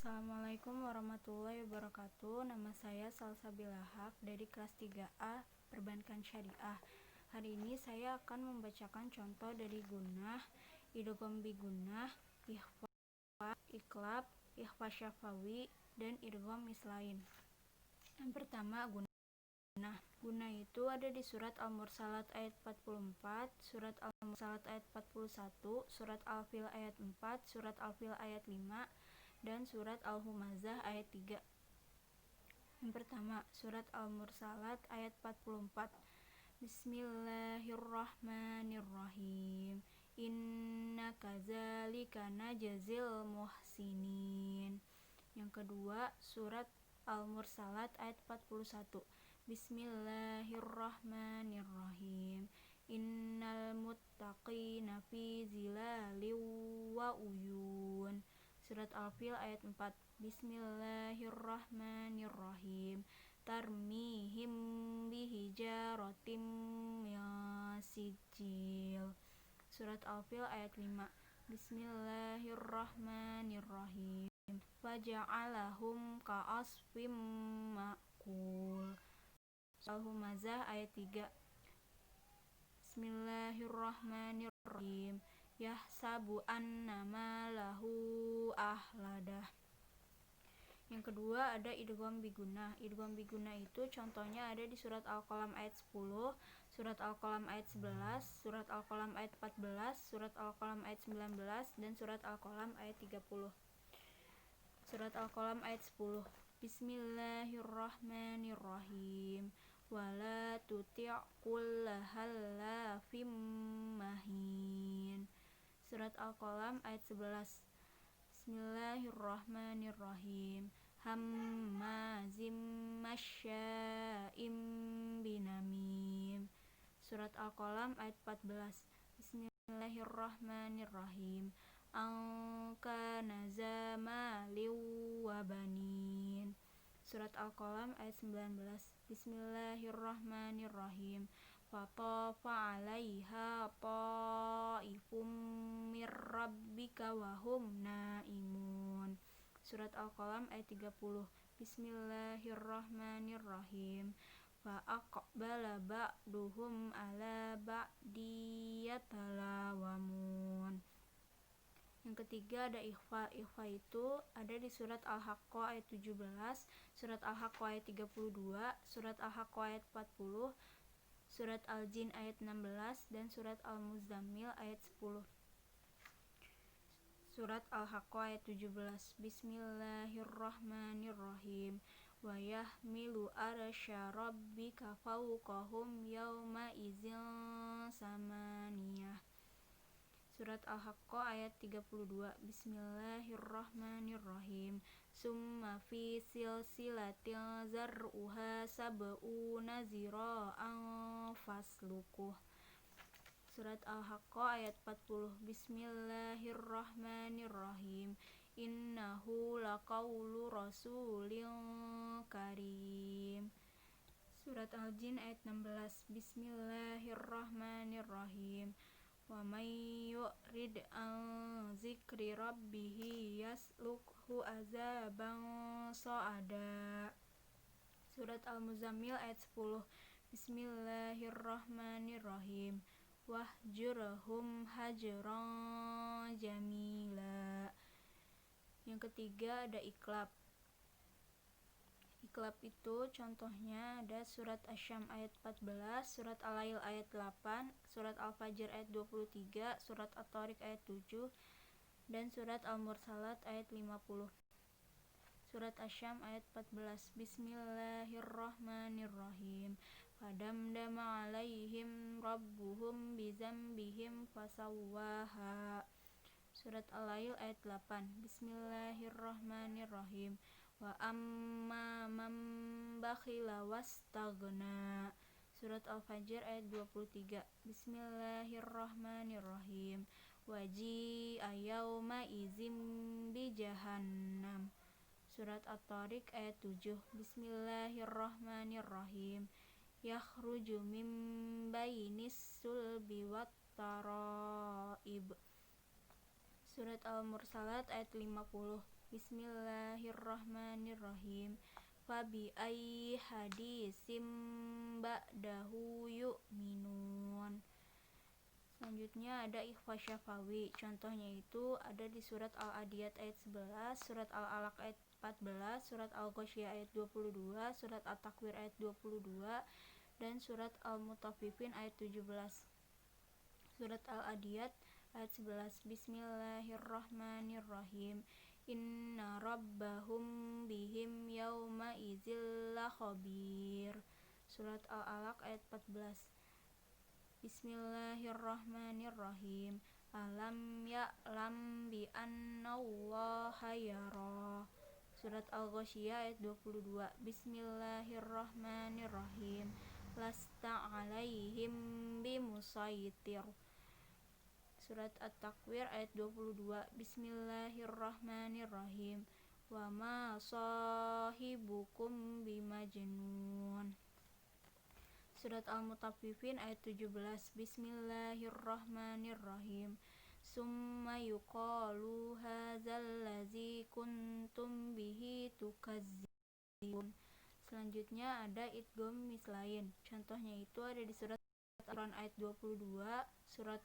Assalamualaikum warahmatullahi wabarakatuh. Nama saya Salsabila Haq dari kelas 3A Perbankan Syariah. Hari ini saya akan membacakan contoh dari gunnah, idgham bigunnah, ikhfa, iqlab, ikhfa syafawi, dan idgham mislain. Yang pertama, gunnah. Gunnah itu ada di surat Al-Mursalat ayat 44, surat Al-Mursalat ayat 41, surat Al-Fil ayat 4, surat Al-Fil ayat 5, dan surat Al-Humazah ayat 3. Yang pertama, surat Al-Mursalat ayat 44. Bismillahirrahmanirrahim. Inna kadzalika najzil muhsinin. Yang kedua, surat Al-Mursalat ayat 41. Bismillahirrahmanirrahim. Innal muttaqina fi zilalin wa uyun. Surat Al-Fil ayat 4. Bismillahirrahmanirrahim. Tarmihim bihijaratim min sijil. Surat Al-Fil ayat 5. Bismillahirrahmanirrahim. Faja'alahum ka'asfim ma'kul. Al-Humazah ayat 3. Bismillahirrahmanirrahim. Yahsabu annama lahu ahladah. Yang kedua ada idgham bigunnah. Idgham bigunnah itu contohnya ada di surat Al-Qalam ayat 10, surat Al-Qalam ayat 11, surat Al-Qalam ayat 14, surat Al-Qalam ayat 19, dan surat Al-Qalam ayat 30. Surat Al-Qalam ayat 10. Bismillahirrahmanirrahim. Wala tuti' kulla hallafim mahin. Surat Al-Qalam ayat 11. Bismillahirrahmanirrahim. Hammazim masya'im binamim. Surat Al-Qalam ayat 14. Bismillahirrahmanirrahim. Angkana zamalin wa banin. Surat Al-Qalam ayat 19. Bismillahirrahmanirrahim. Fatafa 'alaiha ta'ifum mir rabbika wa hum naimun. Surat Al-Qalam ayat 30. Bismillahirrahmanirrahim. Fa aqbala ba'duhum 'ala ba'di yatalawamun. Yang ketiga ada ikhfa. Ikhfa itu ada di surat Al-Haqqah ayat 17, surat Al-Haqqah ayat 32, surat Al-Haqqah ayat 40, surat Al-Jin ayat 16, dan surat Al-Muzammil ayat 10. Surat Al-Haqqah ayat 17. Bismillahirrahmanirrahim. Wa yahmilu arsya rabbika fawqahum yawma idzin samaniyah. Surat Al-Haqqah ayat 32. Bismillahirrahmanirrahim. Summa fi silsilatin zar'uha sab'una zira'an fasluquh. Surat Al-Haqqah ayat 40. Bismillahirrahmanirrahim. Innahu laqawlu rasulin karim. Surat Al-Jin ayat 16. Bismillahirrahmanirrahim. Wa may yu'rid an zikri rabbih yaslukhu azaban sa'ada. Surat Al-Muzammil ayat 10. Bismillahirrahmanirrahim. Wahjurhum hajran jamila. Yang ketiga ada iqlab. Iqlab itu contohnya ada surat Asy-Syams ayat 14, surat Al-Lail ayat 8, surat Al-Fajr ayat 23, surat At-Thariq ayat 7, dan surat Al-Mursalat ayat 50. Surat Asy-Syams ayat 14. Bismillahirrahmanirrahim. Fadamdama 'alaihim rabbuhum bizambihim fasawwaha. Surat Al-Lail ayat 8. Bismillahirrahmanirrahim. Wa amma man bakhila wastaghna. Surat Al-Fajr ayat 23. Bismillahirrahmanirrahim. Waji'a yauma idzin bi jahannam. Surat At-Thariq ayat 7. Bismillahirrahmanirrahim. Yakhruju min bainis sulbi wat taraib. Surat Al-Mursalat ayat 50. Bismillahirrahmanirrahim. Fabi ayyi hadisim ba'dahu yu'minun. Selanjutnya ada ikhfa syafawi. Contohnya itu ada di surat Al-Adiyat ayat 11, surat Al-Alaq ayat 14, surat Al-Ghasyiyah ayat 22, surat At-Takwir ayat 22, dan surat Al-Mutaffifin ayat 17. Surat Al-Adiyat ayat 11. Bismillahirrahmanirrahim. Inna rabbahum bihim yawma idzil lakhabir. Surat Al-Alaq ayat 14. Bismillahirrahmanirrahim. Alam ya'lam bi annallaha yara. Surat Al-Ghasyiyah ayat 22. Bismillahirrahmanirrahim. Lasta alaihim bimusaitir. Surat At-Takwir ayat 22. Bismillahirrahmanirrahim. Wa ma sahibukum bimajnun. Surat Al-Mutaffifin ayat 17. Bismillahirrahmanirrahim. Summa yuqalu hadzal ladzi kuntum bihi tukazzibun. Selanjutnya ada idgham mislain. Contohnya itu ada di surat Al-Imran ayat 22, surat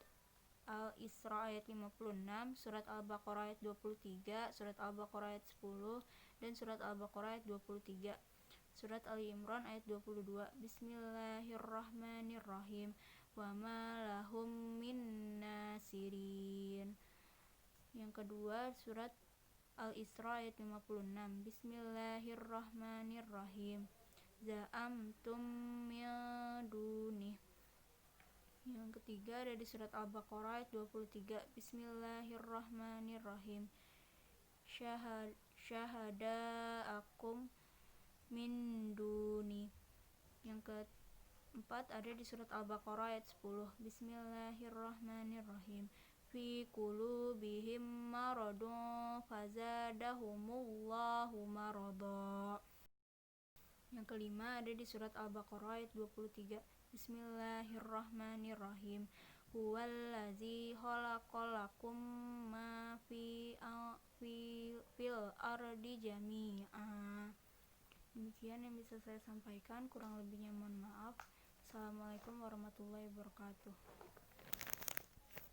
Al-Isra ayat 56, surat Al-Baqarah ayat 23, surat Al-Baqarah ayat 10, dan surat Al-Baqarah ayat 23. Surat Ali Imran ayat 22. Bismillahirrahmanirrahim. Wa ma lahum min nasirin. Yang kedua surat Al-Isra ayat 56. Bismillahirrahmanirrahim. Za'amtum min dunih. Yang ketiga ada di surat Al-Baqarah ayat 23. Bismillahirrahmanirrahim. Syahada'akum min duni. Yang keempat ada di surat Al-Baqarah ayat 10. Bismillahirrahmanirrahim. Fi qulubihim maradun fazadahumullahu marada. Yang kelima ada di surat Al-Baqarah ayat 23. Bismillahirrahmanirrahim. Huwallazi khalaqalakum ma fil ardi jami'a. Demikian yang bisa saya sampaikan, kurang lebihnya mohon maaf. Assalamualaikum warahmatullahi wabarakatuh.